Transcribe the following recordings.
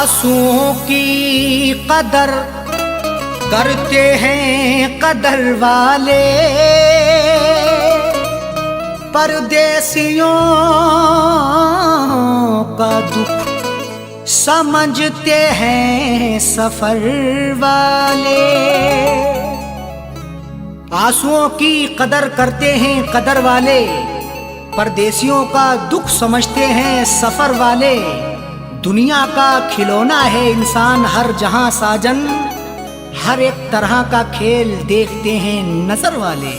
आंसुओं की कदर करते हैं कदर वाले, परदेसियों का दुख समझते हैं सफर वाले। आंसुओं की कदर करते हैं कदर वाले, परदेसियों का दुख समझते हैं सफर वाले। दुनिया का खिलौना है इंसान हर जहां साजन, हर एक तरह का खेल देखते हैं नजर वाले।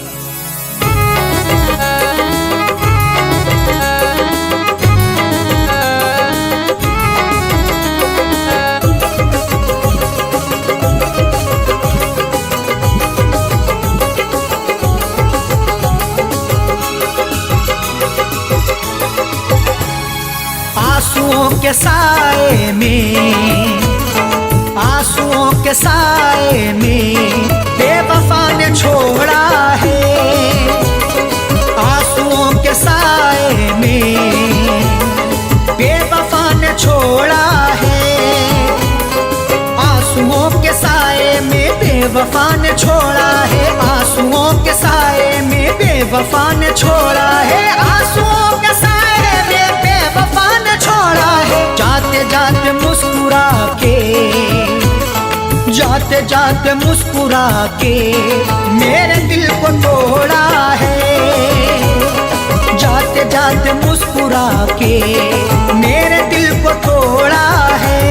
आंसुओं के साए में, आंसुओं के साए में बेवफा ने छोड़ा है। आंसुओं के साए में बेवफा ने छोड़ा है। आंसुओं के साए में बेवफा ने छोड़ा है। आंसुओं के साए में बेवफा ने छोड़ा है। आंसुओं के साए में बेवफा ने छोड़ा है। जाते जाते मुस्कुरा के, जाते जाते मुस्कुरा के मेरे दिल को तोड़ा है। जाते जाते मुस्कुरा के मेरे दिल को तोड़ा है।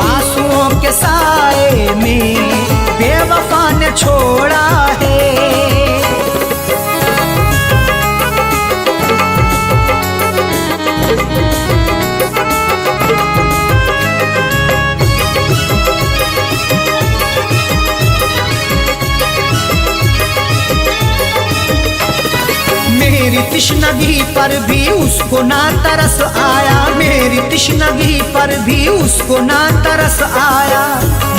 आंसुओं के साए में बेवफा ने छोड़ा है। मेरी तिश्नगी पर भी उसको ना तरस आया। मेरी तिश्नगी पर भी उसको ना तरस आया।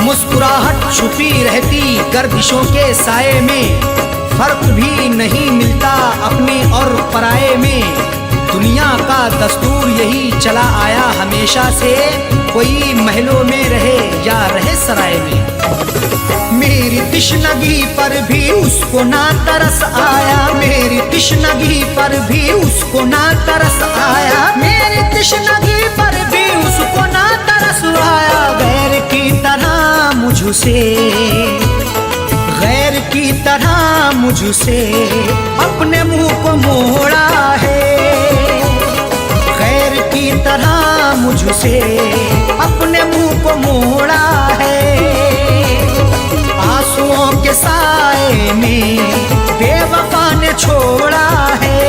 मुस्कुराहट छुपी रहती गर्दिशों के साए में, फर्क भी नहीं मिलता अपने और पराये में। दुनिया का दस्तूर यही चला आया हमेशा से, कोई महलों में रहे या रहे सराय में। मेरी तिश्नगी पर भी उसको ना तरस आया। मेरी तिश्नगी पर भी उसको ना तरस आया। मेरी तिश्नगी पर भी उसको ना तरस आया। गैर की तरह मुझसे, गैर की तरह मुझसे अपने मुंह को मोड़ा है। गैर की तरह मुझसे अपने मुंह को मोड़ा है। आंसुओं के साए में बेवफा ने छोड़ा है।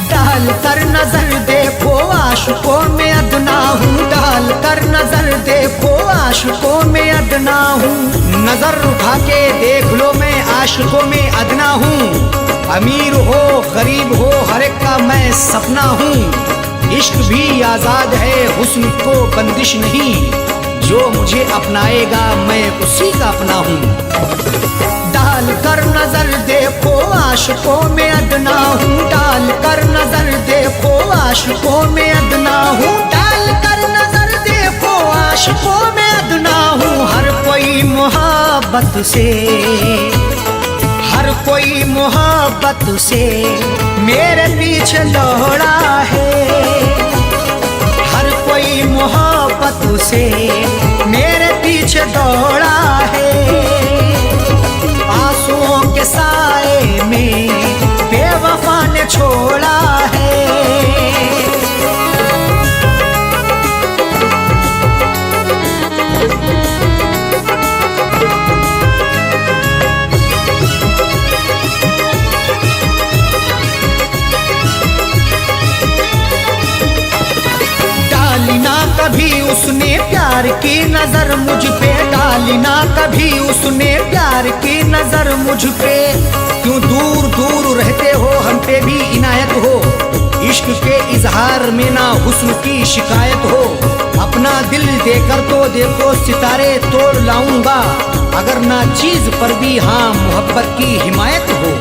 डाल कर नजर देखो आशिकों में अदना हूँ। डाल कर नजर देखो आशिकों में अदना हूँ। नजर उठा के देख लो मैं आशिकों में अदना हूँ। अमीर हो गरीब हो हर एक का मैं सपना हूँ। इश्क भी आजाद है हुस्न को बंदिश नहीं, जो मुझे अपनाएगा मैं उसी का अपना हूँ। डाल कर नजर देखो आशिकों में अदना हूँ। डाल कर नजर देखो आशिकों में अदना हूँ। डाल कर नजर देखो आशिकों में अदना हूँ। हर कोई मोहब्बत से, हर कोई मोहब्बत से मेरे पीछे दौड़ा है। हर कोई मोहब्बत से मेरे पीछे दौड़ा है। आंसुओं के साए में बेवफा ने छोड़ा है। कभी उसने प्यार की नजर मुझ पे डाली ना कभी उसने प्यार की नजर मुझ पे। क्यों दूर दूर रहते हो, हम पे भी इनायत हो, इश्क के इजहार में ना हुस्न की शिकायत हो। अपना दिल देकर तो देखो सितारे तोड़ लाऊंगा, अगर ना चीज पर भी हाँ मोहब्बत की हिमायत हो।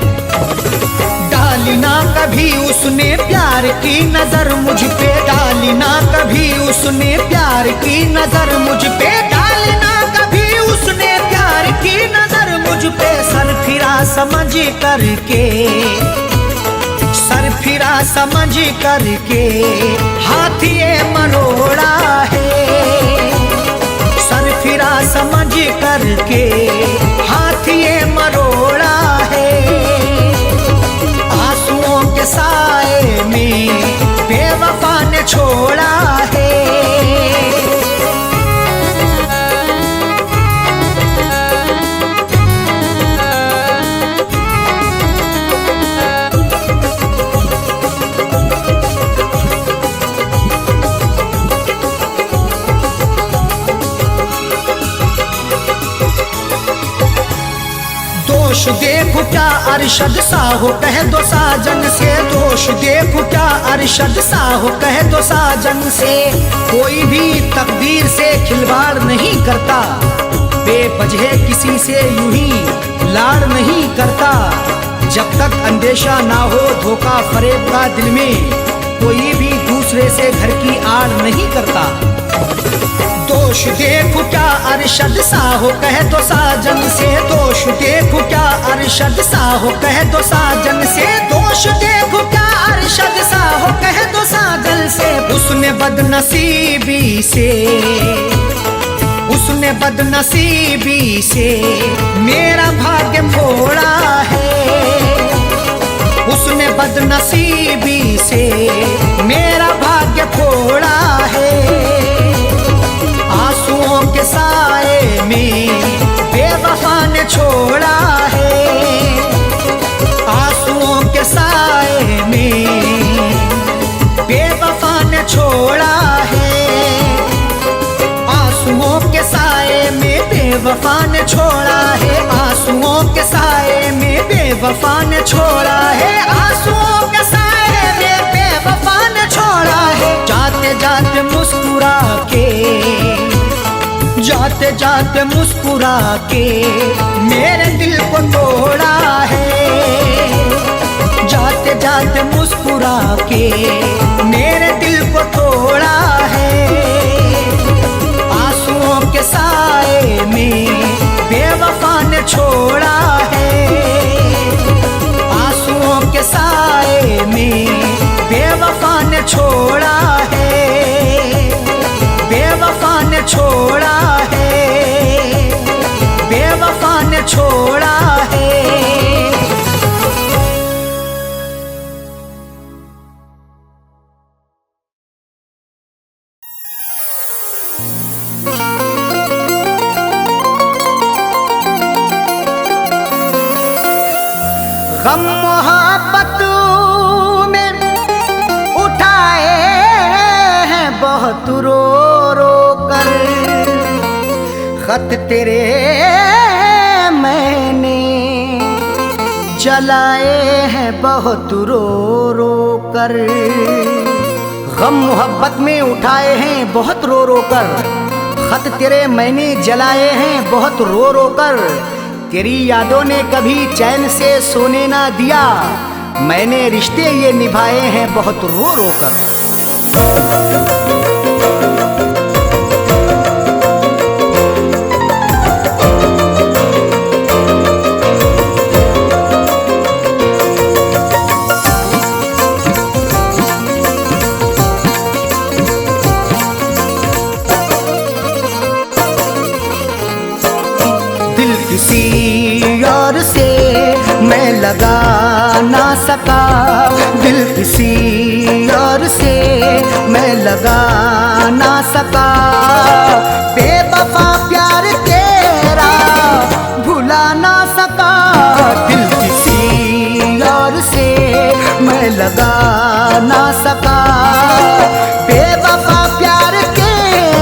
डाली ना कभी उसने प्यार की नजर मुझ पे, डाली ना कभी उसने प्यार की नजर मुझ पे, डाली ना कभी उसने प्यार की नजर मुझ पे। सर फिरा समझ करके, सर फिरा समझ करके हाथ ये मरोड़ा है। सर फिरा समझ करके हाथ ये मरोड़ा है। आंसुओं के साए में बेवफा ने छोड़ा है। दोष देखो क्या अरशद सा हो, कह दो साजन से। दोष देखो क्या अरशद सा हो, कह दो साजन से। कोई भी तकदीर से खिलवाड़ नहीं करता, बेवजह किसी से यूं ही लाड़ नहीं करता। जब तक अंदेशा ना हो धोखा फरेब का दिल में, कोई भी दूसरे से घर की आड़ नहीं करता। दोष देखो क्या अरशद सा हो, कह दो साजन से। दोष देखो क्या अरशद सा हो, कह दो साजन से। दोष देखो क्या अरशद सा हो, कह दो साजन से। उसने बदनसीबी से, उसने बदनसीबी से मेरा भाग्य फोड़ा है। उसने बदनसीबी से मेरा भाग्य फोड़ा है। आंसुओं के साए में बेवफा ने छोड़ा है। आंसुओं के साए में बेवफा ने छोड़ा है। आंसुओं के साए में बेवफा ने छोड़ा है। आंसुओं के साए में बेवफा ने छोड़ा है। आंसुओं के साए में बेवफा ने छोड़ा है। जाते जाते मुस्कुरा के, जाते जाते मुस्कुरा के मेरे दिल को तोड़ा है। जाते जाते मुस्कुरा के मेरे दिल को तोड़ा है। आंसुओं के साए में बेवफा ने छोड़ा है। आंसुओं के साए में बेवफा ने छोड़ा है। बेवफा ने छोड़ा है। बेवफा ने छोड़ा है। गम मोहब्बत में उठाए हैं बहुत रो रो कर। खत तेरे मैंने जलाए हैं बहुत रो रो कर। गम मोहब्बत में उठाए हैं बहुत रो रो कर। खत तेरे मैंने जलाए हैं बहुत रो रो कर। तेरी यादों ने कभी चैन से सोने ना दिया। मैंने रिश्ते ये निभाए हैं बहुत रो रो कर। किसी और से मैं लगा ना सका। दिल किसी और से मैं लगा ना सका। बेवफा प्यार तेरा भुला ना सका। दिल किसी और से मैं लगा ना सका। बेवफा प्यार तेरा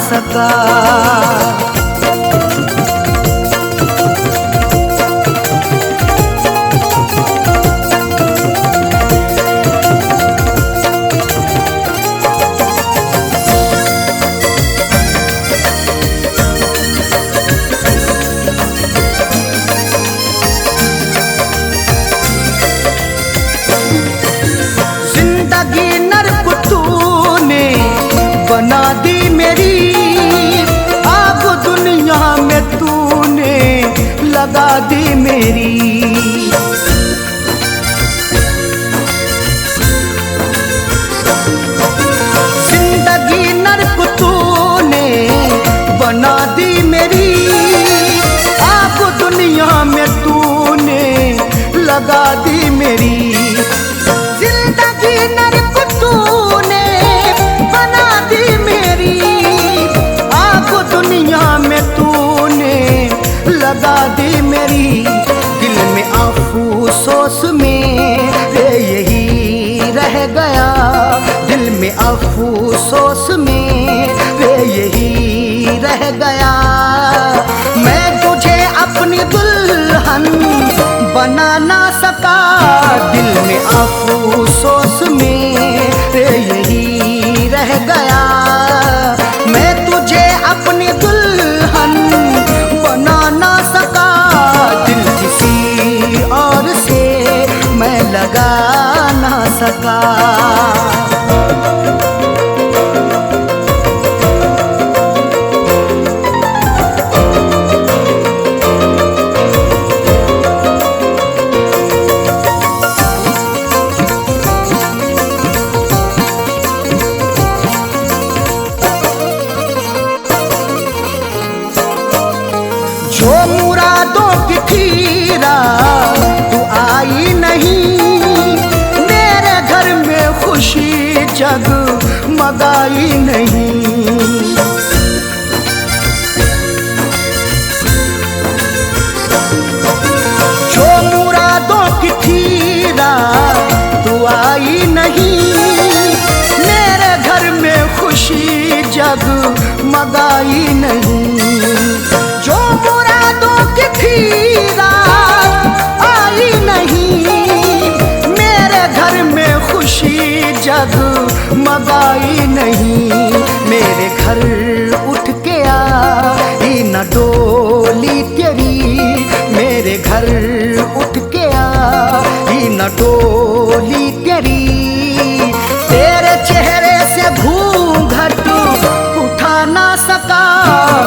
सका। जिंदगी नर्क तूने बना दी मेरी, आग दुनिया में तूने लगा दी मेरी। जिंदगी नर्क तूने बना दी मेरी, आग दुनिया में तूने लगा दी मेरी। जिंदगी नर्क तूने बना दी मेरी, आग दुनिया में तूने लगा दी मेरी। दिल में अफसोस मेरे यही रह गया, दिल में अफसोस मेरे यही रह गया। मैं तुझे अपनी दुल्हन बना ना सका, दिल में अफसोस मेरे यही रह गया। मैं तुझे अपनी दुल्हन बना ना सका, दिल किसी और से मैं लगा ना सका। जो मुरादों की थी रात तू आई नहीं, मेरे घर में खुशी जगमगाई नहीं। जो मुरादों की थी रात तू आई नहीं, मेरे घर में खुशी जगमगाई नहीं। जो मुरादों की थी रात आई नहीं, मेरे घर में खुशी जगमगाई नहीं। मेरे घर उठ के आई न डोली तेरी, मेरे घर उठ के आई न डोली तेरी। तेरे चेहरे से घूंघट उठा ना सका,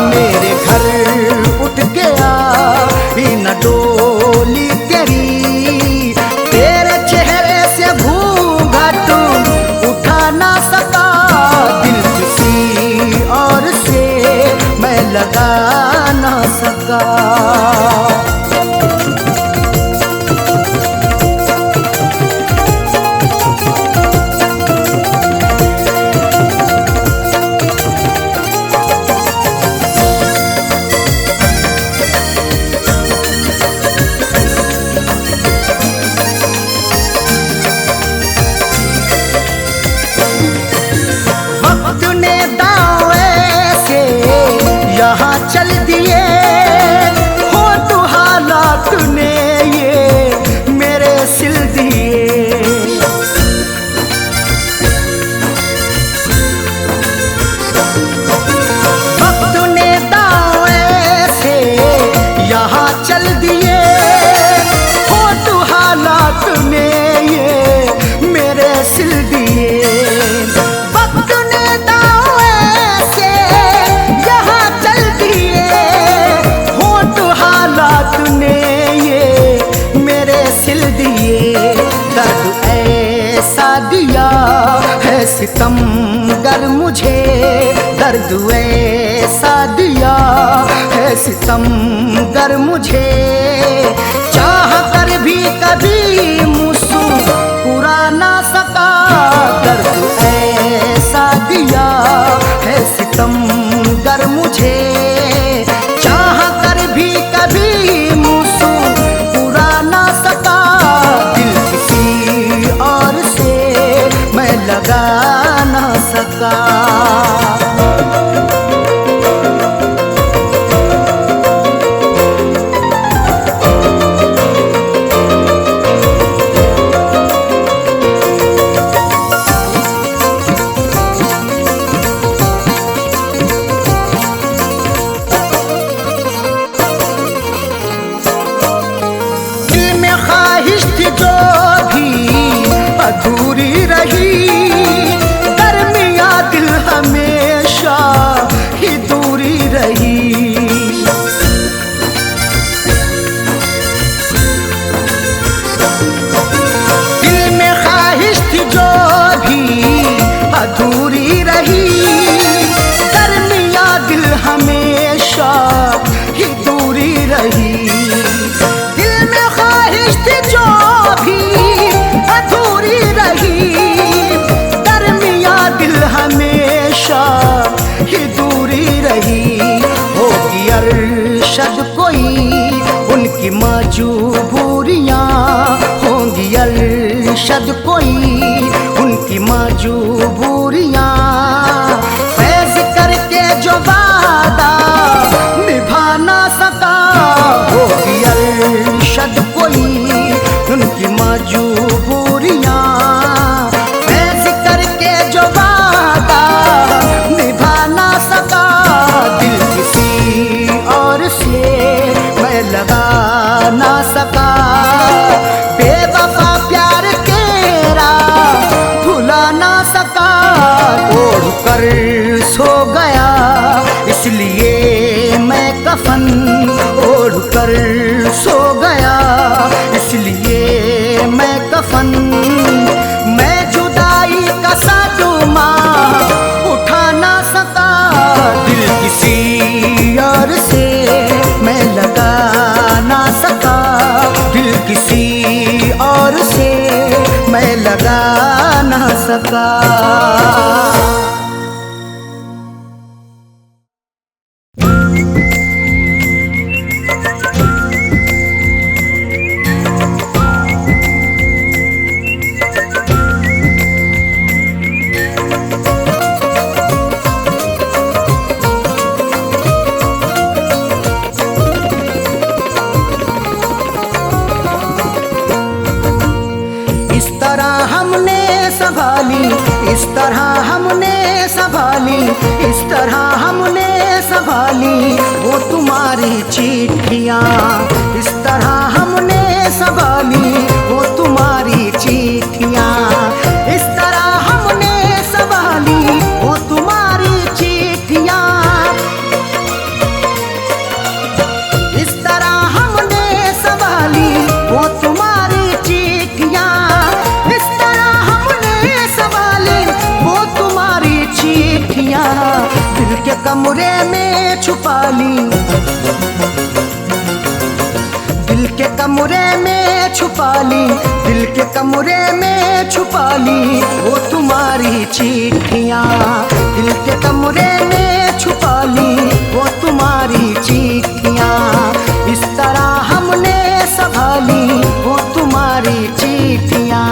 मेरे घर उठ के आई न डोली तेरी। तेरे चेहरे से घूंघट उठा ना सका, दिल किसी और से मैं लगा ना सका। यहाँ चल दिए हो तो हालात ने ये मेरे सिल दिए। वक्त ने दांव ऐसे यहाँ चल दिए हो तो हालात ने ये मेरे सिल दिए। वक्त ने दांव ऐसे यहाँ चल दिए हो तो हालात ने ये मेरे सिल दिए। दर्द ऐसा दिया है सितमगर मुझे, दर्द ऐसा दिया है सितमगर मुझे। चाह कर भी कभी मुस्कुरा ना सका, दर्द ऐसा दिया है सितमगर मुझे। चाह कर भी कभी मुस्कुरा ना सका, दिल किसी और से मैं लगा ना सका। मजबूरियां, फैज करके जो वादा निभा ना सका, वो भी अरशद कोई उनकी मजबूरियां, फैज करके जो वादा निभा ना सका, दिल किसी और से मैं लगा ना सका, बेवफा प्यार तेरा भुला ना सका, ओढ़ कर सो गया इसलिए मैं कफन, ओढ़ कर सो गया इसलिए मैं कफन, मैं जुदाई का सदमा उठा ना सका, दिल किसी और से मैं लगा ना सका, दिल किसी और से मैं लगा ना सका। इस तरह हमने संभाली, इस तरह हमने संभाली वो तुम्हारी चिट्ठियाँ, इस तरह हमने संभाली वो तुम्हारी चिट्ठियाँ, इस तरह हमने संभाली वो तुम्हारी चिट्ठियाँ, इस तरह हमने संभाली वो तुम्हारी चिट्ठियाँ, इस तरह हमने संभाली वो तुम्हारी चिट्ठियाँ, दिल के कमरे में छुपा ली, दिल के कमरे में छुपा ली, दिल के कमरे में छुपा ली वो तुम्हारी चिट्ठियाँ, दिल के कमरे में छुपा ली वो तुम्हारी चिट्ठियाँ, इस तरह हमने संभाली वो तुम्हारी चिट्ठियाँ।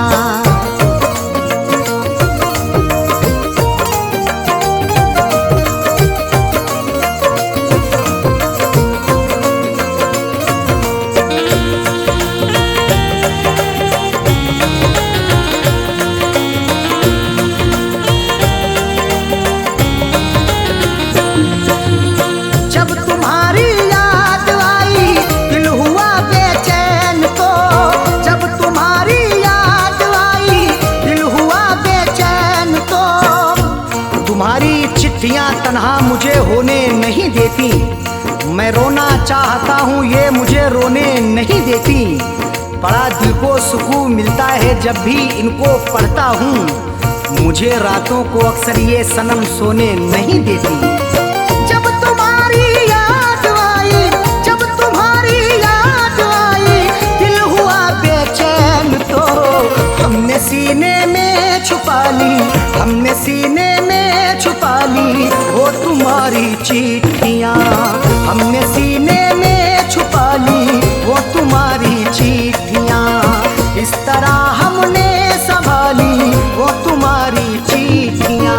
चिट्ठियाँ तन्हा मुझे होने नहीं देती, मैं रोना चाहता हूँ ये मुझे रोने नहीं देती, बड़ा दिल को सुकून मिलता है जब भी इनको पढ़ता हूँ, मुझे रातों को अक्सर ये सनम सोने नहीं देती। जब तुम्हारी याद आई, जब तुम्हारी याद आई, दिल हुआ बेचैन तो हमने सीने में छुपा ली, हमने सीने में छुपा ली वो तुम्हारी चिट्ठियाँ, हमने सीने में छुपा ली वो तुम्हारी चिट्ठियाँ, इस तरह हमने संभाली वो तुम्हारी चिट्ठियाँ।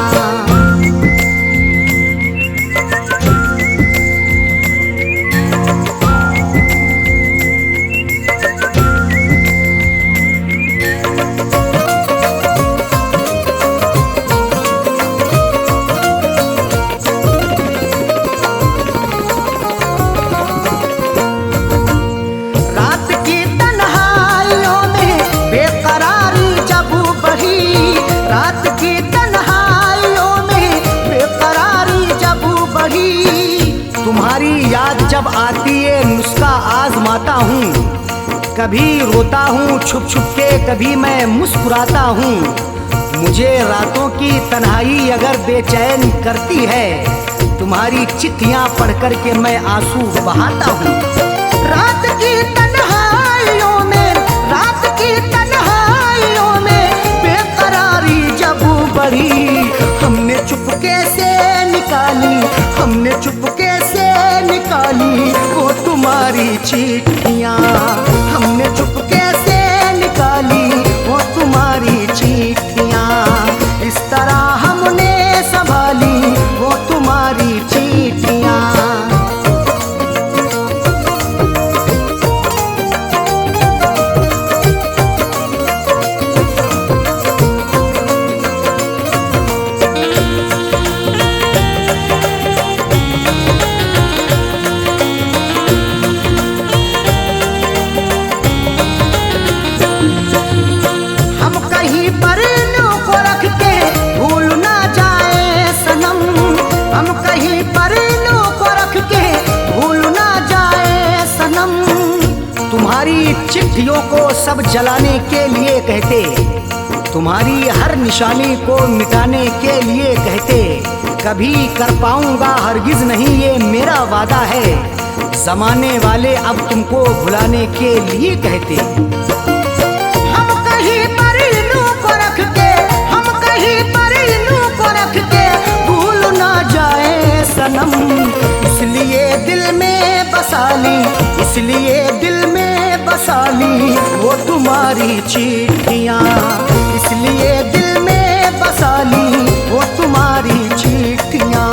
तुम्हारी याद जब आती है नुस्खा आजमाता हूँ, कभी रोता हूँ छुप छुप के, कभी मैं मुस्कुराता हूँ, मुझे रातों की तन्हाई अगर बेचैन करती है, तुम्हारी चिट्ठियाँ पढ़ कर के मैं आंसू बहाता हूँ। रात की तन्हाइयों में, रात की तन्हाइयों में बेकरारी जब बढ़ी, हमने चुपके से निकाली, हमने चुपके से निकाली वो तुम्हारी चिट्ठियाँ, हमने चुपके से निकाली वो तुम्हारी चिट्ठियाँ, इस चिट्ठियों को सब जलाने के लिए कहते, तुम्हारी हर निशानी को मिटाने के लिए कहते। कभी कर पाऊंगा हरगिज नहीं ये मेरा वादा है, जमाने वाले अब तुमको भुलाने के लिए कहते। हम कहीं पर इन्हों को रख के, हम कहीं पर इन्हों को रख के भूल ना जाए सनम, इसलिए दिल में बसा ली, इसलिए दिल में बसा ली वो तुम्हारी चिट्ठियाँ, इसलिए दिल में बसा ली वो तुम्हारी चिट्ठियाँ।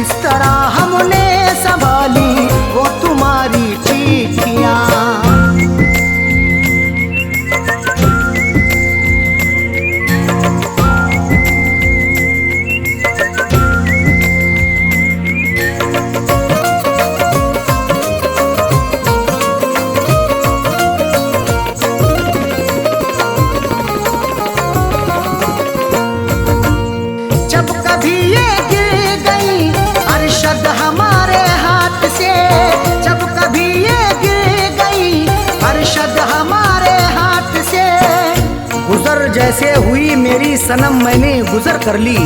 इस तरह हमने संभाली वो तुम्हारी चिट्ठियाँ। जैसे हुई मेरी सनम मैंने गुजर कर ली,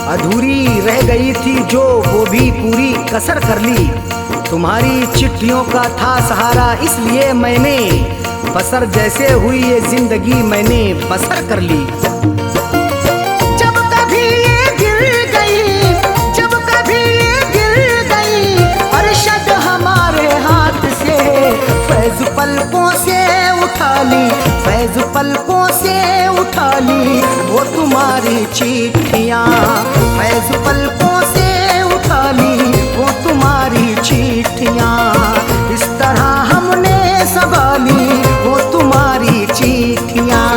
अधूरी रह गई थी जो वो भी पूरी कसर कर ली। तुम्हारी चिट्ठियों का था सहारा इसलिए मैंने बसर, जैसे हुई ये जिंदगी मैंने बसर कर ली। जब कभी ये गिर गई, जब कभी ये गिर गई अरशद हमारे हाथ से, फैज पलकों से उठा ली, फैज पलकों से उठा ली वो तुम्हारी चिट्ठियाँ, फैज पलकों से उठा ली वो तुम्हारी चिट्ठियाँ। इस तरह हमने संभाली वो तुम्हारी चिट्ठियाँ,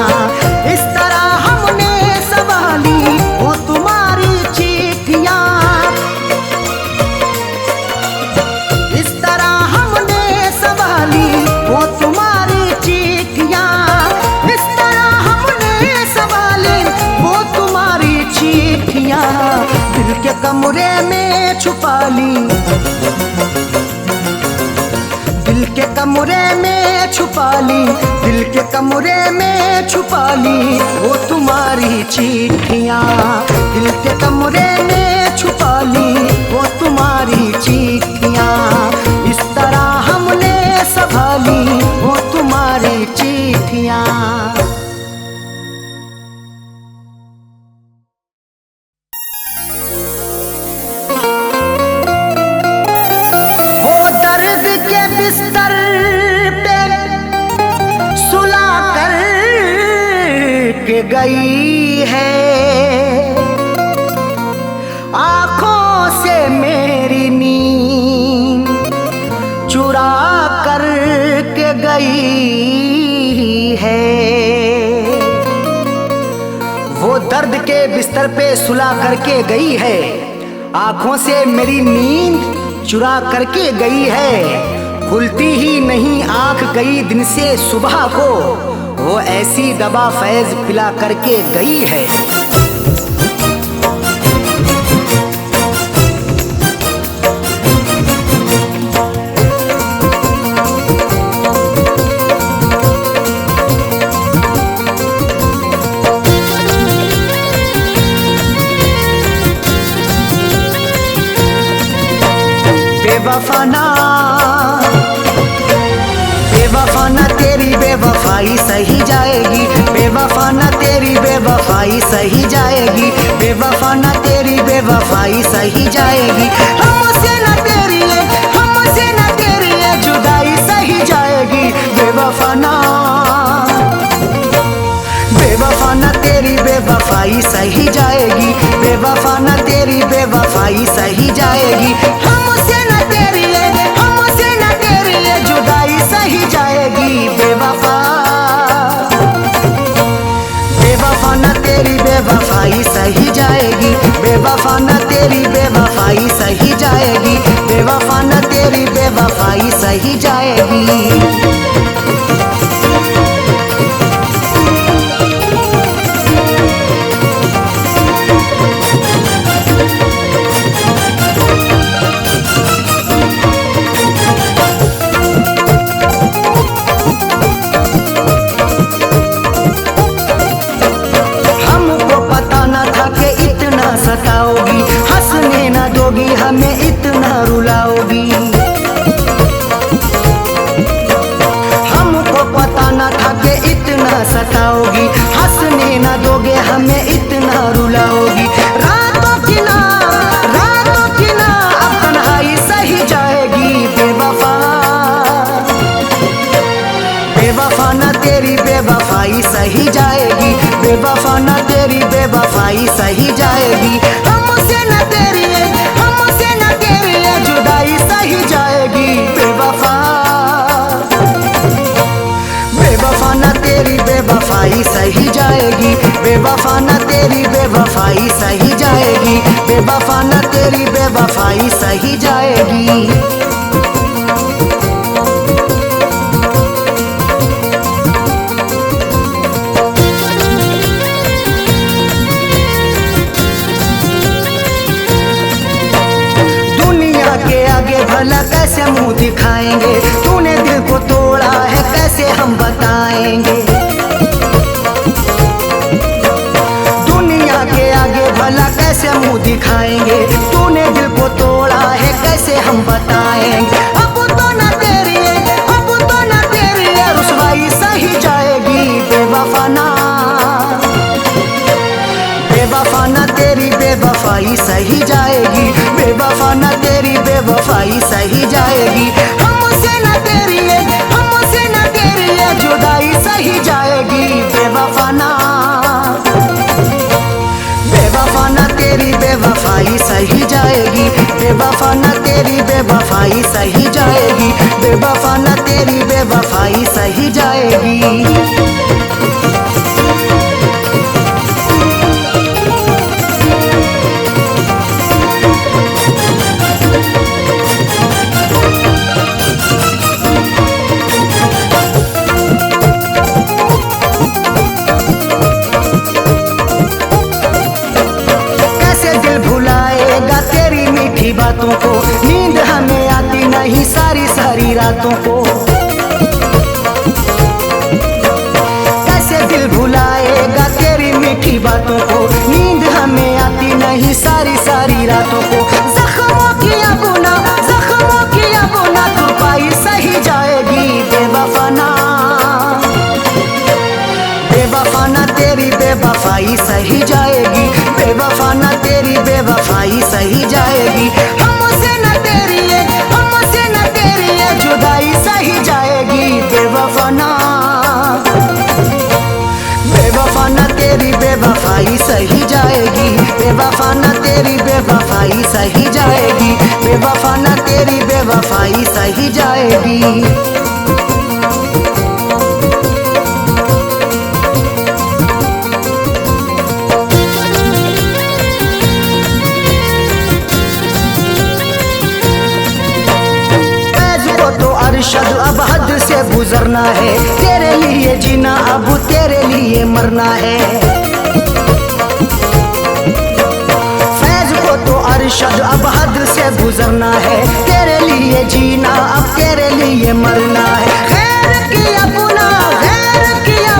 इस तरह हमने संभाली वो तुम्हारी चिट्ठियाँ, इस तरह हमने संभाली वो तुम्हारी चिट्ठियाँ, इस तरह हमने संभाली वो तुम्हारी चिट्ठियाँ। दिल के कमरे में छुपा ली, दिल के कमरे में छुपा ली, दिल के कमरे में छुपा ली वो तुम्हारी चिट्ठियाँ, दिल के कमरे में छुपा ली वो तुम्हारी चिट्ठियाँ। इस तरह हमने संभाली वो तुम्हारी चिट्ठियाँ। बिस्तर पे सुला कर के गई है, आँखों से मेरी नींद चुरा कर के गई है। वो दर्द के बिस्तर पे सुला करके गई है, आँखों से मेरी नींद चुरा करके गई है। खुलती ही नहीं आंख कई दिन से सुबह को, वो ऐसी दवा फैज पिला करके गई है। बेवफाना बेवफाना तेरी बेवफाई सही जाएगी, बेवफाना तेरी बेवफाई सही जाएगी, बेवफाना तेरी बेवफाई सही जाएगी। हमसे न तेरी है, हमसे न तेरी है जुदाई सही जाएगी। बेवफाना बेवफाना तेरी बेवफाई सही जाएगी, बेवफाना तेरी बेवफाई सही जाएगी। हमसे न तेरी है, हमसे न तेरी है जुदाई सही जाएगी। बेवफा बेवफाना तेरी बेवफाई सही जाएगी, बेवफाना तेरी बेवफाई सही जाएगी, बेवफाना तेरी बेवफाई सही जाएगी। कितना रुलाओगी। रातों की ना अब तन्हाई सही जाएगी। बेवफा बेवफा ना तेरी बेवफाई सही जाएगी। बेवफा ना तेरी बेवफाई सही जाएगी। हमसे न तेरी जुदाई सही जाएगी। बेवफा बेवफा ना तेरी बेवफाई सही जाएगी। बेवफा ना तेरी बेवफाई सही जाएगी। बेवफा ना तेरी बेवफाई सही जाएगी। भला कैसे मुंह दिखाएंगे, तूने दिल को तोड़ा है कैसे हम बताएंगे। दुनिया के आगे भला कैसे मुंह दिखाएंगे, तूने दिल को तोड़ा है कैसे हम बताएंगे। अब तो न तेरी रुसवाई सही जाएगी। बेवफा ना तेरी बेवफाई सही जाएगी। बेवफा ना तेरी बेवफाई सही जाएगी। हमसे न तेरी जुदाई सही जाएगी। बेवफा ना तेरी बेवफाई सही जाएगी। बेवफा ना तेरी बेवफाई सही जाएगी। बेवफा ना तेरी बेवफाई सही जाएगी। बातों को नींद हमें आती नहीं सारी रातों को। कैसे दिल भुलाएगा तेरी मीठी बातों को, नींद हमें आती नहीं सारी रातों को। जख्मों की बुना तुरपाई सही जाएगी। बेवफा ना तेरी बेवफाई सही जाएगी। बेवफा ना तेरी बेवफाई सही जाएगी। हमसे न तेरी जुदाई सही जाएगी। बेवफा ना तेरी बेवफाई सही जाएगी। बेवफा ना तेरी बेवफाई सही जाएगी। बेवफा ना तेरी बेवफाई सही जाएगी। अरशद अब हद से गुजरना है, तेरे लिए जीना अब तेरे लिए मरना है। फैज को तो अरशद अब हद से गुजरना है, तेरे लिए जीना अब तेरे लिए मरना है। खैर किया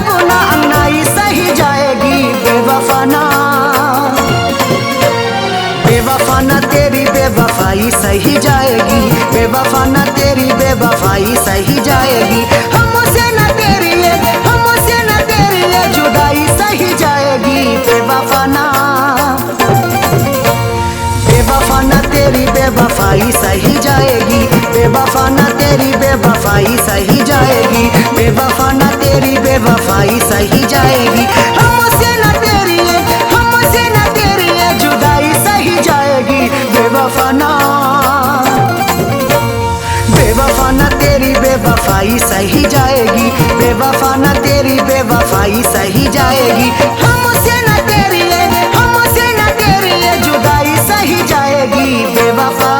बुना अन्नाई सही जाएगी। बेवफा ना तेरी बेवफाई सही जाएगी। बेवफा ना तेरी बेवफाई सही जाएगी। हमसे न तेरी जुदाई सही जाएगी। बेवफा ना तेरी बेवफाई सही जाएगी। बेवफा ना तेरी बेवफाई सही जाएगी। बेवफा ना तेरी बेवफाई सही जाएगी। हमसे न तेरी जुदाई सही जाएगी। बेवफा ना तेरी बेवफाई सही जाएगी। बेवफा ना तेरी बेवफाई सही जाएगी। हमसे न तेरी जुदाई सही जाएगी। बेवफा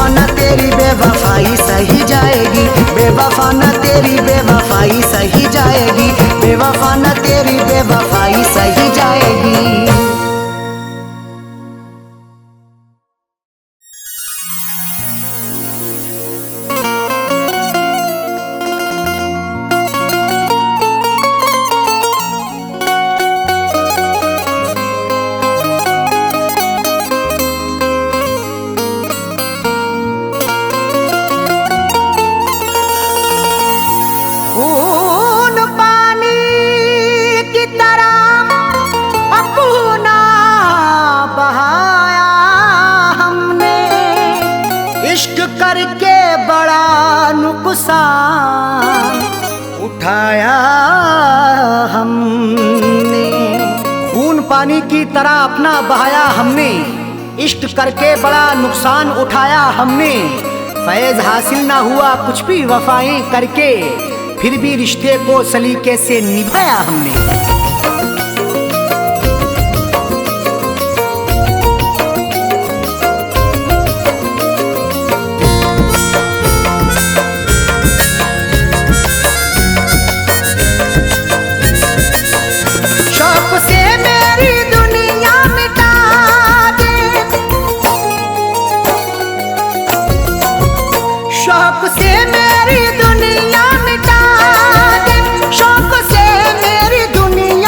ना तेरी बेवफाई सही जाएगी। बेवफा ना तेरी बेवफाई सही जाएगी। बेवफा ना तेरी बेवफाई सही जाएगी। पानी की तरह अपना बहाया हमने, इश्क करके बड़ा नुकसान उठाया हमने। फैज हासिल ना हुआ कुछ भी वफाएं करके, फिर भी रिश्ते को सलीके से निभाया हमने। शौक से मेरी दुनिया मिटा दे, शौक से मेरी दुनिया मिटा दे, शौक से मेरी दुनिया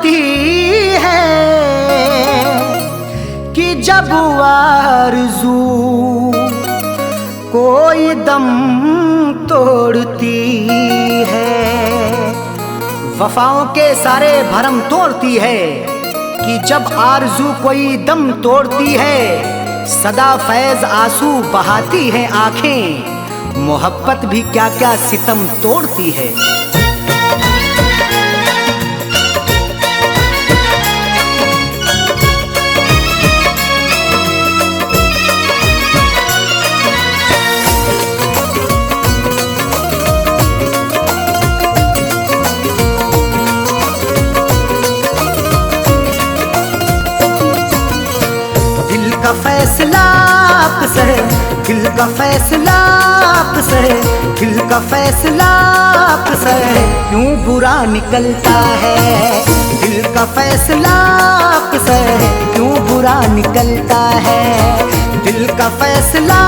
तोड़ती है कि जब आरज़ू कोई दम तोड़ती है। वफाओं के सारे भरम तोड़ती है कि जब आरज़ू कोई दम तोड़ती है। सदा फैज़ आंसू बहाती है आंखें, मोहब्बत भी क्या क्या सितम तोड़ती है। फैसला आपसे, दिल का फैसला आपसे, दिल का फैसला आपसे क्यों बुरा निकलता है। दिल का फैसला आपसे क्यों बुरा निकलता है। दिल का फैसला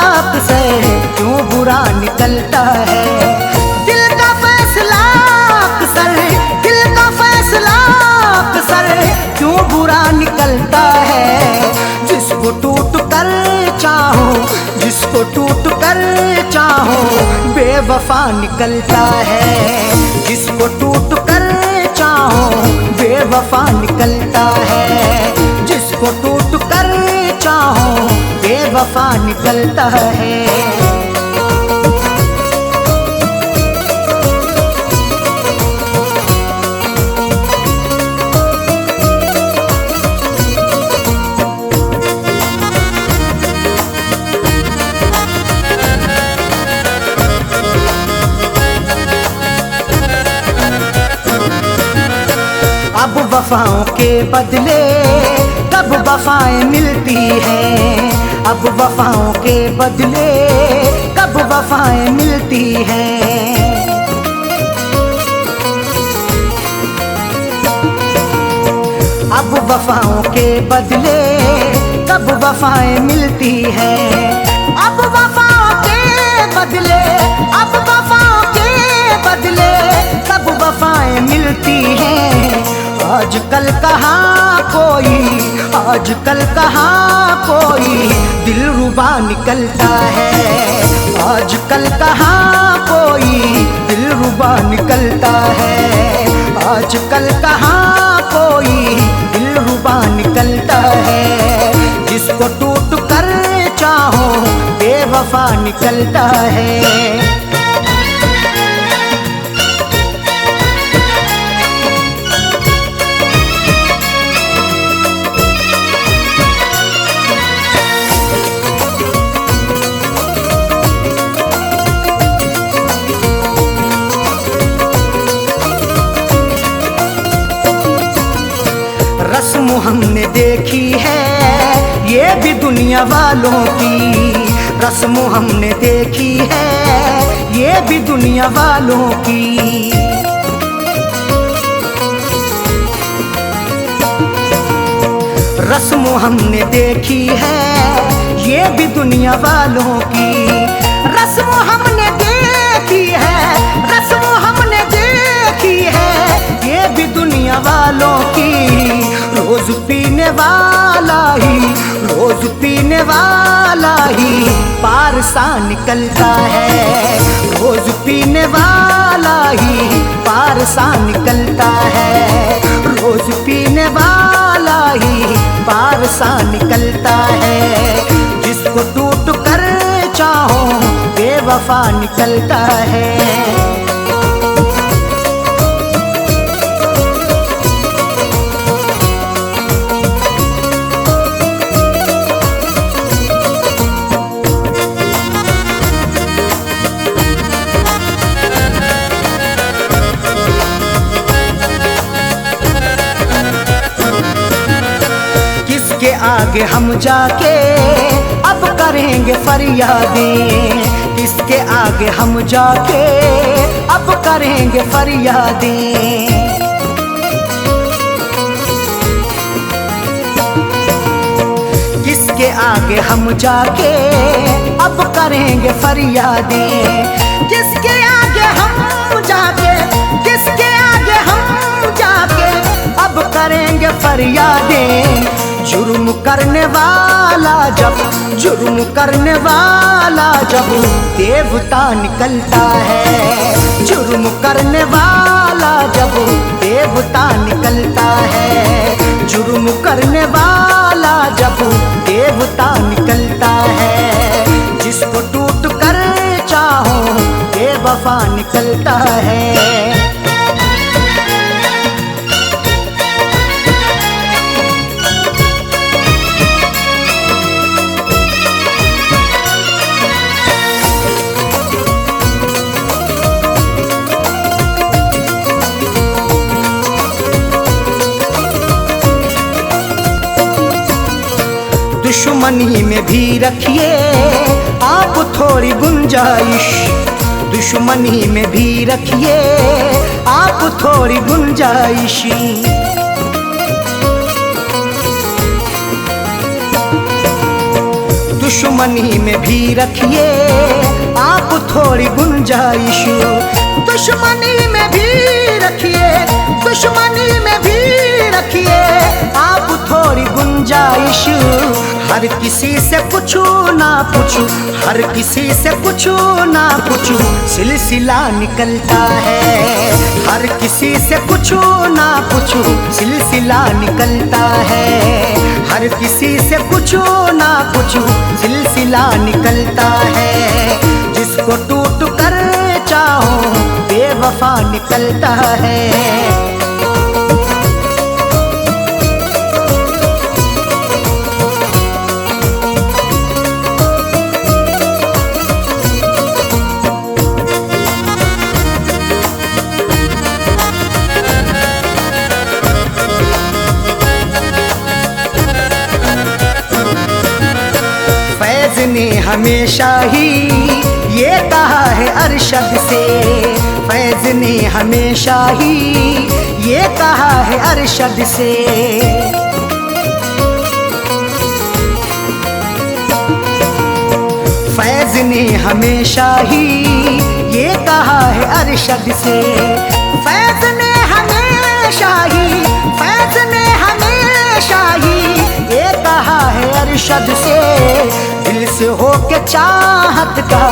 आपसे क्यों बुरा निकलता है। दिल का फैसला आपसे, दिल का फैसला आपसे क्यों बुरा निकलता है। जिसको टूट कर चाहो, जिसको टूट कर चाहो बेवफा निकलता है। जिसको टूट कर चाहो बेवफा निकलता है। जिसको टूट कर चाहो बेवफा निकलता है। अब वफाओं के बदले कब वफाएं मिलती हैं। अब वफाओं के बदले कब वफाएं मिलती हैं। अब वफाओं के बदले कब वफाएं मिलती हैं। अब वफाओं के बदले, अब वफाओं के बदले कब वफाएं मिलती हैं। आजकल कहाँ कोई, आजकल कहाँ कोई दिलरुबा निकलता है। आजकल कहाँ कोई दिलरुबा निकलता है। आजकल कहाँ कोई दिलरुबा निकलता है। जिसको टूट कर चाहो बेवफा निकलता है। रस्म हमने देखी है ये भी दुनिया वालों की। रस्म हमने देखी है ये भी दुनिया वालों की। रस्म हमने देखी है ये भी दुनिया वालों की। रस्म हमने देखी है, रस्म हमने देखी है ये भी दुनिया वालों की। रोज पीने वाला ही, रोज पीने वाला ही पार सा निकलता है। रोज पीने वाला ही पार सा निकलता है। रोज पीने वाला ही पार सा निकलता है। जिसको टूट कर चाहो बेवफा निकलता है। किसके आगे हम जाके अब करेंगे फरियादें। किसके आगे हम जाके अब करेंगे फरियादें। किसके आगे हम जाके अब करेंगे फरियादें। किसके आगे हम जाके, किसके आगे हम जाके अब भर यादें। जुर्म करने वाला जब देवता निकलता है। जुर्म करने वाला जब देवता निकलता है। जुर्म करने वाला जब देवता निकलता है। जिसको टूट कर चाहो बेवफा निकलता है। दुश्मनी में भी रखिए आप थोड़ी गुंजाइश। दुश्मनी में भी रखिए आप थोड़ी गुंजाइश। दुश्मनी में भी रखिए आप थोड़ी गुंजाइश। दुश्मनी में भी रखिए, दुश्मनी में भी रखिए आप थोड़ी गुंजाइश। हर किसी से पूछू ना पूछू, हर किसी से पूछू ना पूछू सिलसिला निकलता है। हर किसी से पूछू ना पूछू सिलसिला निकलता है। हर किसी से पूछू ना पूछू सिलसिला निकलता है। जिसको टूट कर चाहो बेवफा निकलता है। फैज़ ने हमेशा ही ये कहा है अरशद से। फैज़ ने हमेशा ही ये कहा है अरशद से। फैज़ ने हमेशा ही ये कहा है अरशद से। फैज़ ने हमेशा ही, फैज़ ने हमेशा ही ये कहा है अरशद से। दिल से हो के चाहत का,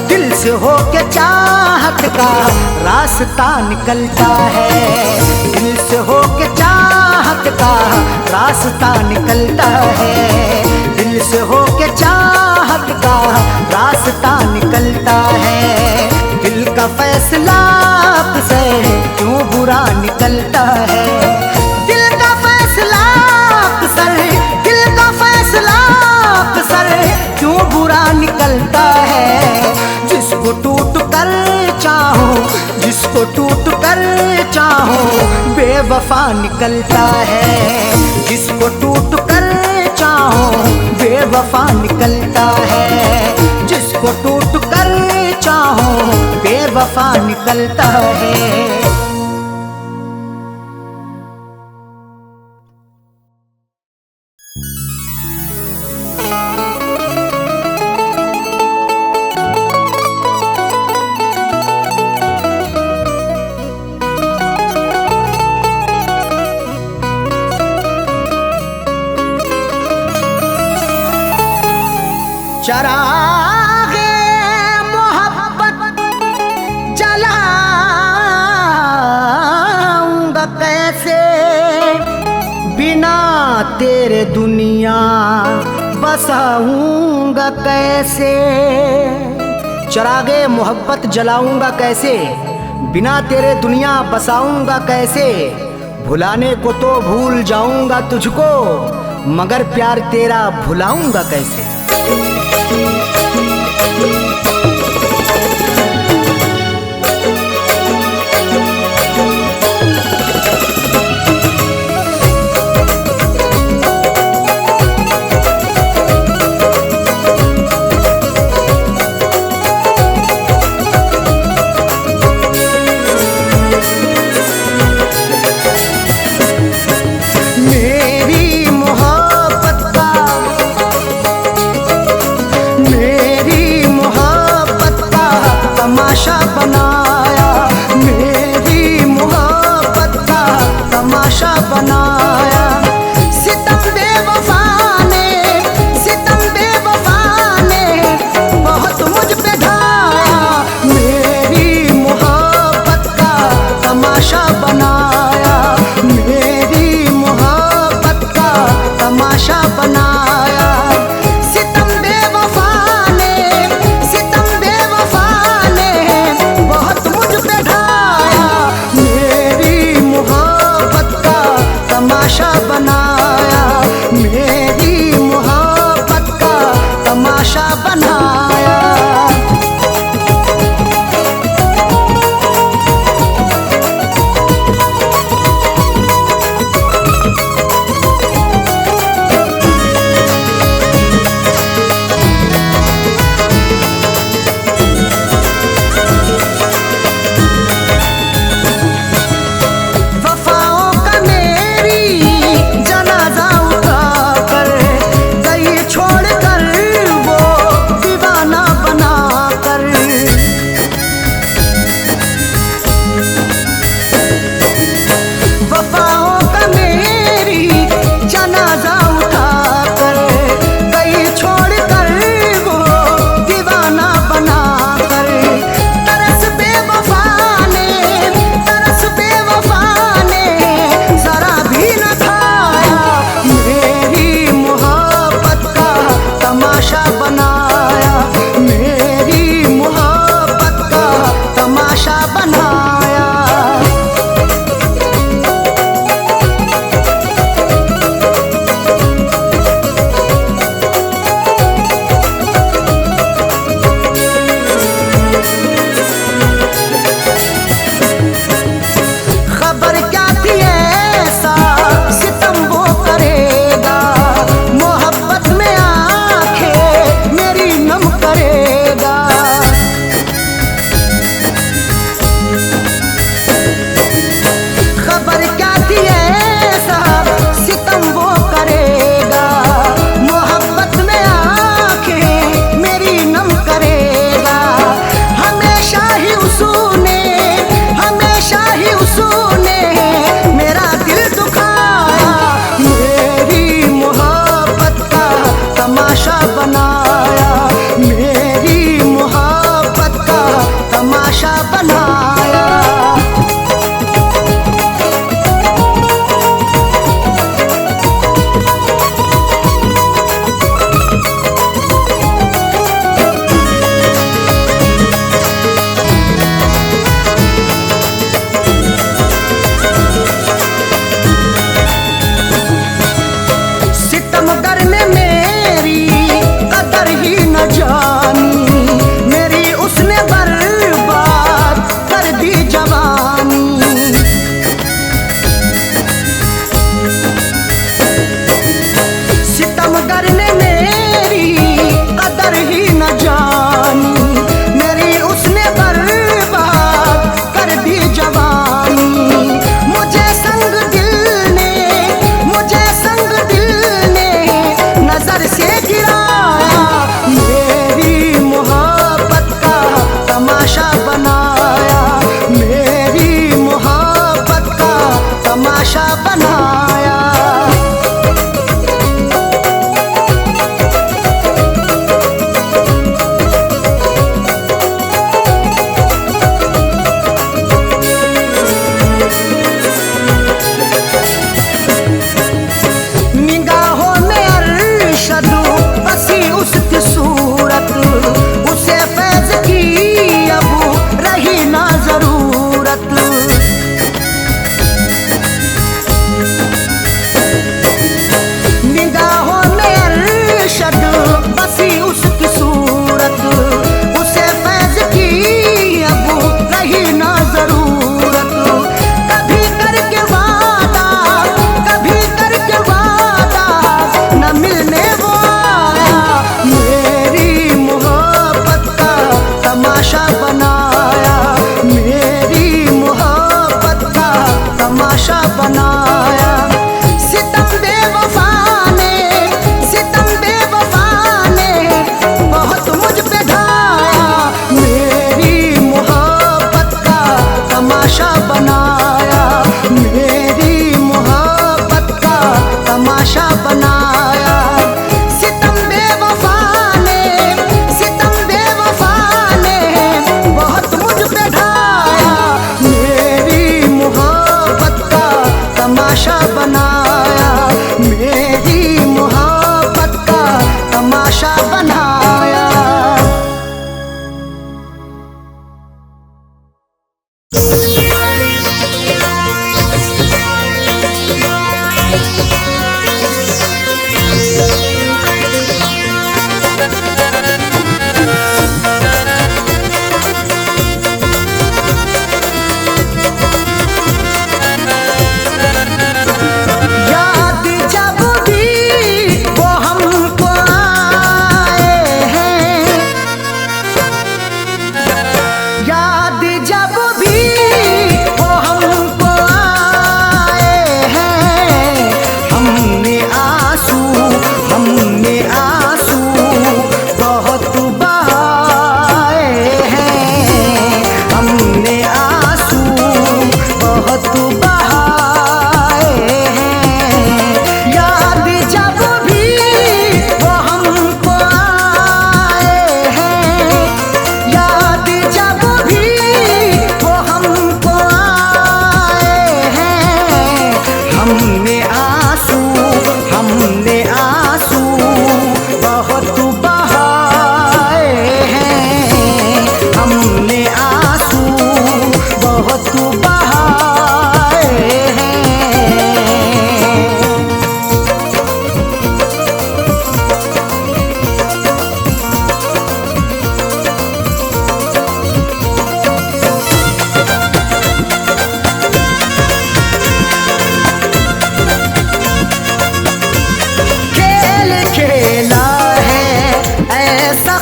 दिल से हो के चाहत का रास्ता निकलता है। दिल से हो के चाहत का रास्ता निकलता है। दिल से हो के चाहत का रास्ता निकलता है। दिल का फैसला से क्यों बुरा निकलता है। दिल का फैसला अक्सर, दिल का फैसला अक्सर क्यों बुरा निकलता है। जिसको टूट कर चाहो, जिसको टूट कर चाहो बेवफा निकलता है। जिसको टूट कर चाहो बेवफा निकलता है। जिसको टूट कर चाहो बेवफा निकलता है। चरागे मोहब्बत जलाऊंगा कैसे, बिना तेरे दुनिया बसाऊंगा कैसे। चरागे मोहब्बत जलाऊंगा कैसे, बिना तेरे दुनिया बसाऊंगा कैसे। भुलाने को तो भूल जाऊंगा तुझको, मगर प्यार तेरा भुलाऊंगा कैसे। वफाओं का मेरी जनाजा उठाकर गई छोड़ कर वो दीवाना बनाकर। तरस बेवफा ने जरा भी न खाया, मेरी मोहब्बत का तमाशा बनाया, मेरी मोहब्बत का तमाशा बनाया। खबर क्या थी ऐसा सितम वो करेगा, मोहब्बत में आंखें मेरी नम करेगा। खबर क्या थी ऐसा सितम वो करेगा, मोहब्बत में आंखें मेरी नम करेगा। हमेशा ही उसने मेरा दिल दुखाया, मेरी मोहब्बत का तमाशा बनाया, मेरी मोहब्बत का तमाशा बनाया। सितमगर ने मेरी कदर ही न जानी, मेरी उसने बर्बाद कर दी जवानी। सितमगर ने मेरी कदर ही न जानी, मेरी उसने बर्बाद कर दी जवानी। मुझे संग दिल ने नजर से गिराया, मेरी मोहब्बत का तमाशा बनाया, मेरी मोहब्बत का तमाशा बनाया। निगाहों में अरशद बसी उसकी सूरत, उसे फैज की अब रही ना जरूरत। निगाहों में अरशद बसी उसकी सूरत, उसे फैज की अब रही ना जरूरत। कभी करके वादा न मिलने वो आया, मेरी मोहब्बत का तमाशा बनाया, मेरी मोहब्बत का तमाशा बनाया। सितम बेवफा ने बहुत मुझ पे ढाया, मेरी मोहब्बत का तमाशा बनाया, मेरी मोहब्बत का तमाशा बनाया। सितम बेवफा ने बहुत मुझ पे ढाया, मेरी मोहब्बत का तमाशा बनाया, मेरी मोहब्बत का तमाशा बनाया। याद जब भी वो हमको आए हैं, याद जब भी वो हमको आए हैं, हमने आंसू बहुत बहाए हैं, हमने आंसू बहुत बहाए हैं।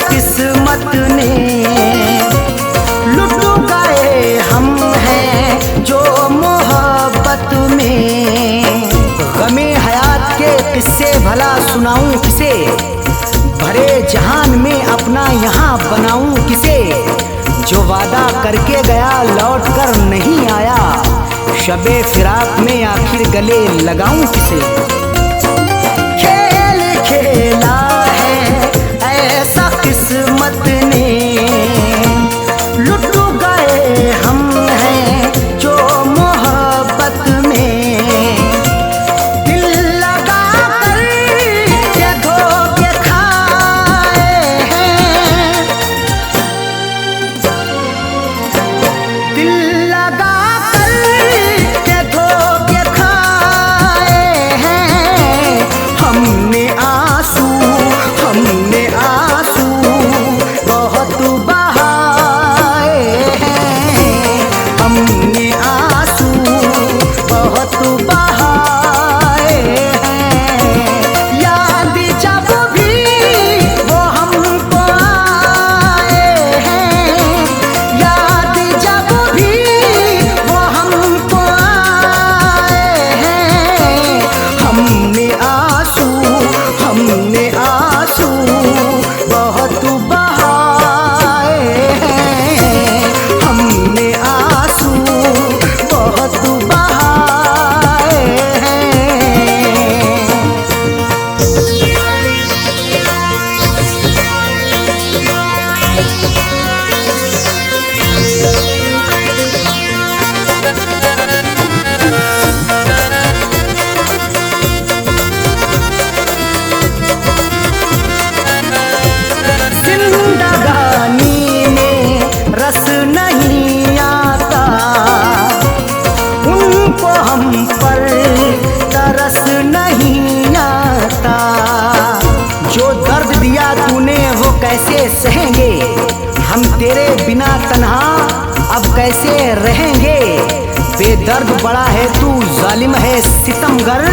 किस्मत ने लुट गए हम हैं जो मोहब्बत में। गमे हयात के किस्से भला सुनाऊं किसे, भरे जहान में अपना यहाँ बनाऊं किसे। जो वादा करके गया लौट कर नहीं आया, शबे फिराक में आखिर गले लगाऊं किसे। खेल खेला है ऐसा किस्मत ने, लुट गए हम हैं जो मोहब्बत में। दिल लगा कर के धोखे खाए हैं, दिल लगा कर के धोखे खाए हैं। हमने आंसू बहुत बहाए हैं, हमने आंसू बहुत बहाए हैं। याद जब भी वो हमको आए हैं, याद जब भी वो हमको आए हैं। हमने आंसू बहुत बहाए हैं, हमने आंसू बहुत बहाए हैं। जिंदगानी में रस नहीं आता, उनको हम पर तरस नहीं आता। जो दर्द दिया तूने वो कैसे सहेंगे, हम तेरे बिना तन्हा अब कैसे रहेंगे। बेदर्द बड़ा है तू जालिम है सितमगर,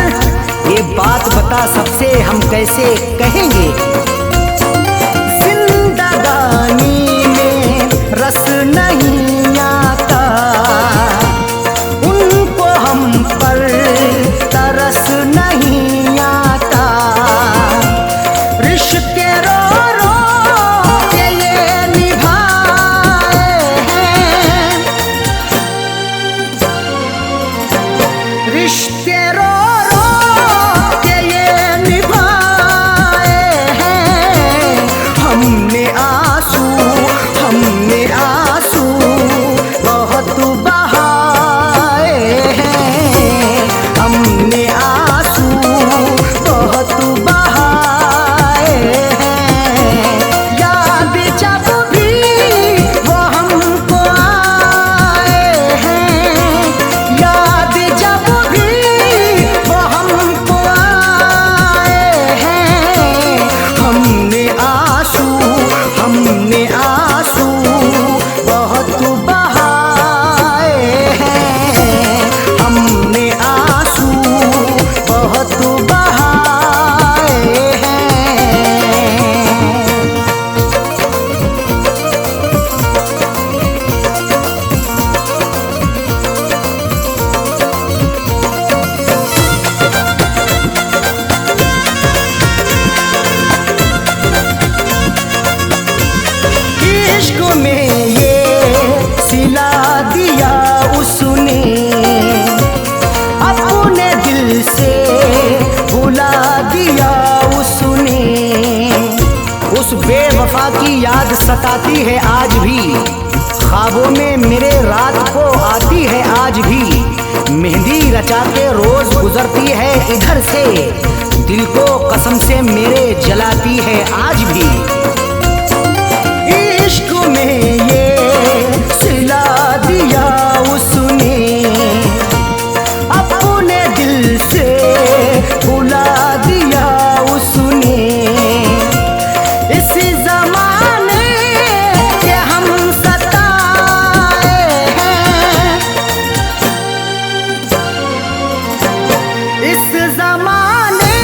ये बात बता सबसे हम कैसे कहेंगे। जिंदगानी में रस नहीं आता, उनको हम पर तरस नहीं आता। रिश्ते रो रो के ये निभाए हैं, रिश्ते रो रो के ये निभाए हैं। हमने आंसू बहुत बहाए हैं, हमने आंसू बहुत बहाए हैं। याद जब भी वो हमको आए हैं, याद जब भी वो हमको आए हैं। हमने आंसू बहुत बहाए हैं, हमने आंसू बहुत बहाए हैं। इश्क में ये सिला दिया उसने, अपने दिल से भुला दिया उसने। उस बेवफा की याद सताती है आज भी, ख्वाबों में मेरे रात को आती है आज भी। मेहंदी रचा के रोज गुजरती है इधर से, दिल को कसम से मेरे जलाती है आज भी। इश्क में ये सिला दिया उसने, अपने दिल से बुला दिया उसने। इस जमाने के हम सताए हैं, इस जमाने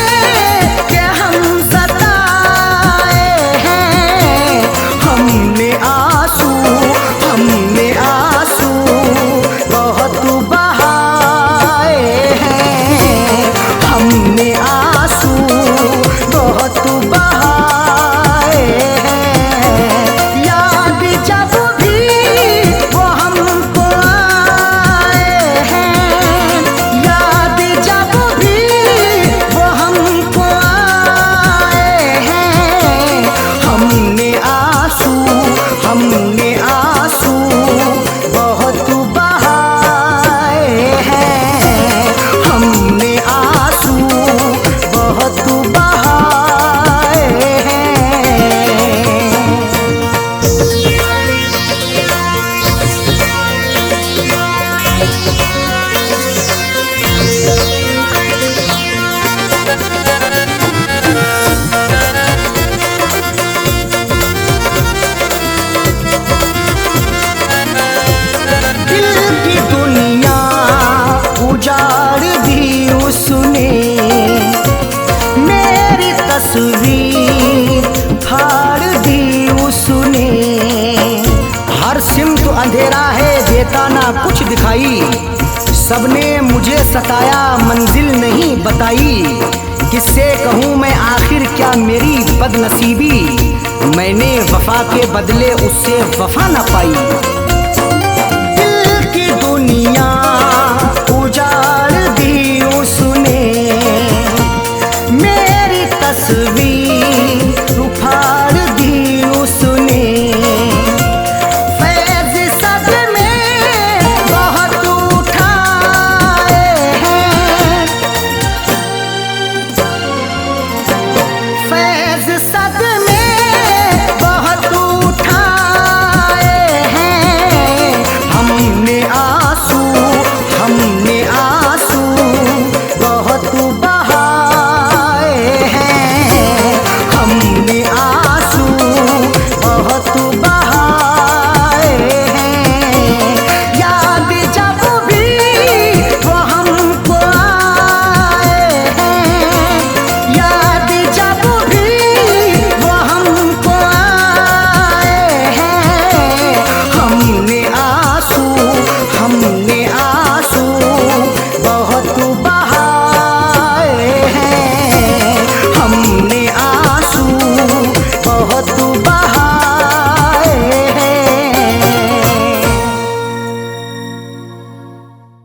के हम सताए हैं। हमने आंसू बहुत बहाए हैं, हमने आंसू बहुत बहाए हैं। याद जब भी वो हमको आए हैं, याद जब भी वो हमको आए हैं। हमने आंसू बहुत बहाए हैं, हमने आंसू बहुत बहाए हैं। दिल की दुनिया उजाड़ दी उसने, मेरी तस्वीर फाड़ दी उसने। हर सिमत अंधेरा है, देता ना कुछ दिखाई। सबने मुझे सताया, मंजिल नहीं बताई। किससे कहूँ मैं आखिर क्या मेरी बदनसीबी, मैंने वफा के बदले उससे वफा न पाई।